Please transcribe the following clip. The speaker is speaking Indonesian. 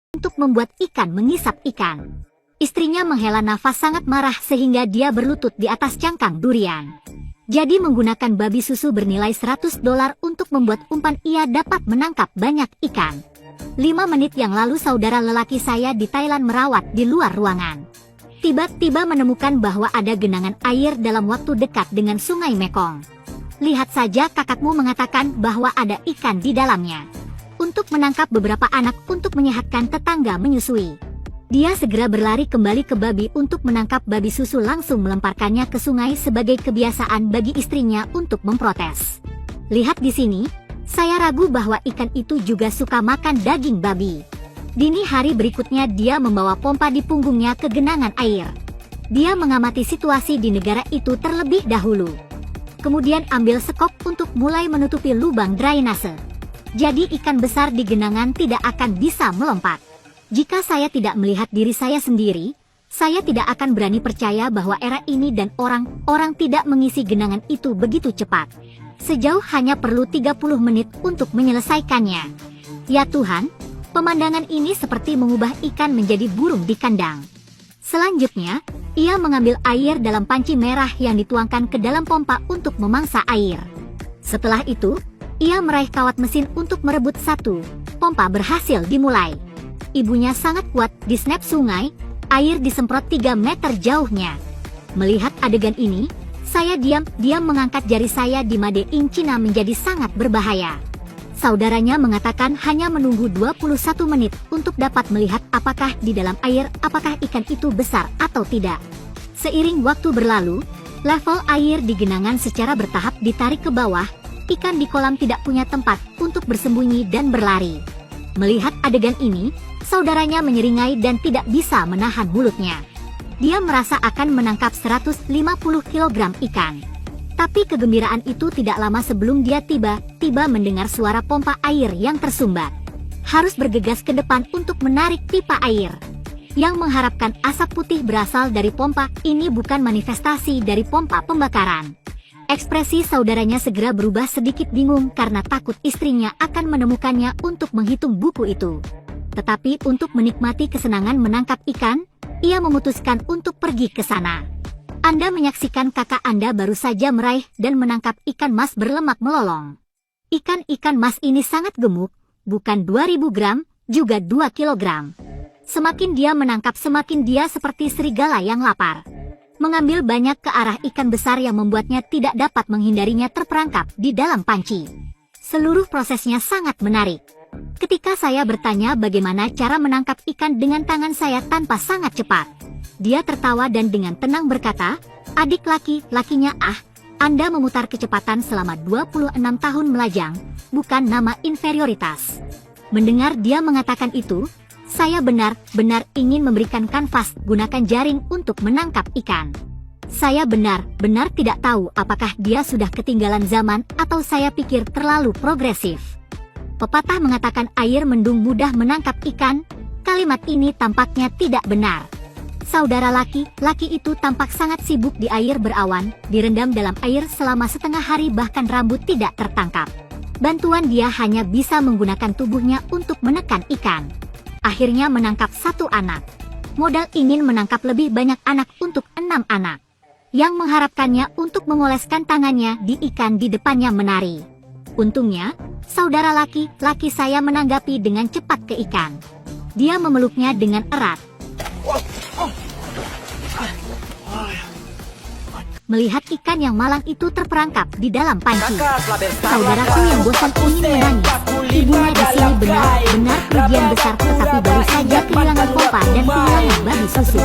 untuk membuat ikan mengisap ikan. Istrinya menghela nafas sangat marah sehingga dia berlutut di atas cangkang durian. Jadi menggunakan babi susu bernilai $100 untuk membuat umpan ia dapat menangkap banyak ikan. 5 menit yang lalu saudara lelaki saya di Thailand merawat di luar ruangan. Tiba-tiba menemukan bahwa ada genangan air dalam waktu dekat dengan sungai Mekong. Lihat saja kakakmu mengatakan bahwa ada ikan di dalamnya. Untuk menangkap beberapa anak untuk menyehatkan tetangga menyusui. Dia segera berlari kembali ke babi untuk menangkap babi susu langsung melemparkannya ke sungai sebagai kebiasaan bagi istrinya untuk memprotes. Lihat di sini, saya ragu bahwa ikan itu juga suka makan daging babi. Dini hari berikutnya dia membawa pompa di punggungnya ke genangan air. Dia mengamati situasi di negara itu terlebih dahulu. Kemudian ambil sekop untuk mulai menutupi lubang drainase. Jadi ikan besar di genangan tidak akan bisa melompat. Jika saya tidak melihat diri saya sendiri, saya tidak akan berani percaya bahwa era ini dan orang-orang tidak mengisi genangan itu begitu cepat. Sejauh hanya perlu 30 menit untuk menyelesaikannya. Ya Tuhan, pemandangan ini seperti mengubah ikan menjadi burung di kandang. Selanjutnya, ia mengambil air dalam panci merah yang dituangkan ke dalam pompa untuk memangsa air. Setelah itu, ia meraih kawat mesin untuk merebut satu. Pompa berhasil dimulai. Ibunya sangat kuat di snap sungai, air disemprot 3 meter jauhnya. Melihat adegan ini, saya diam-diam mengangkat jari saya di Made in China menjadi sangat berbahaya. Saudaranya mengatakan hanya menunggu 21 menit untuk dapat melihat apakah di dalam air apakah ikan itu besar atau tidak. Seiring waktu berlalu, level air di genangan secara bertahap ditarik ke bawah. Ikan di kolam tidak punya tempat untuk bersembunyi dan berlari. Melihat adegan ini, saudaranya menyeringai dan tidak bisa menahan mulutnya. Dia merasa akan menangkap 150 kg ikan. Tapi kegembiraan itu tidak lama sebelum dia tiba-tiba mendengar suara pompa air yang tersumbat. Harus bergegas ke depan untuk menarik pipa air. Yang mengharapkan asap putih berasal dari pompa ini bukan manifestasi dari pompa pembakaran. Ekspresi saudaranya segera berubah sedikit bingung karena takut istrinya akan menemukannya untuk menghitung buku itu. Tetapi untuk menikmati kesenangan menangkap ikan, ia memutuskan untuk pergi ke sana. Anda menyaksikan kakak Anda baru saja meraih dan menangkap ikan mas berlemak melolong. Ikan-ikan mas ini sangat gemuk, bukan 2000 gram, juga 2 kilogram. Semakin dia menangkap semakin dia seperti serigala yang lapar. Mengambil banyak ke arah ikan besar yang membuatnya tidak dapat menghindarinya terperangkap di dalam panci. Seluruh prosesnya sangat menarik. Ketika saya bertanya bagaimana cara menangkap ikan dengan tangan saya tanpa sangat cepat, dia tertawa dan dengan tenang berkata, "Adik laki-lakinya Anda memutar kecepatan selama 26 tahun melajang, bukan nama inferioritas." Mendengar dia mengatakan itu, saya benar-benar ingin memberikan kanvas gunakan jaring untuk menangkap ikan. Saya benar-benar tidak tahu apakah dia sudah ketinggalan zaman atau saya pikir terlalu progresif. Pepatah mengatakan air mendung mudah menangkap ikan. Kalimat ini tampaknya tidak benar. Saudara laki-laki itu tampak sangat sibuk di air berawan, direndam dalam air selama setengah hari bahkan rambut tidak tertangkap. Bantuan dia hanya bisa menggunakan tubuhnya untuk menekan ikan. Akhirnya menangkap 1 anak. Modal ingin menangkap lebih banyak anak untuk 6 anak. Yang mengharapkannya untuk mengoleskan tangannya di ikan di depannya menari. Untungnya, saudara laki-laki saya menanggapi dengan cepat ke ikan. Dia memeluknya dengan erat. Melihat ikan yang malang itu terperangkap di dalam panci. Saudaraku yang bosan ingin menangis. Ibunya di sini benar-benar kerugian besar tetapi baru saja kehilangan pompa dan kehilangan babi susu.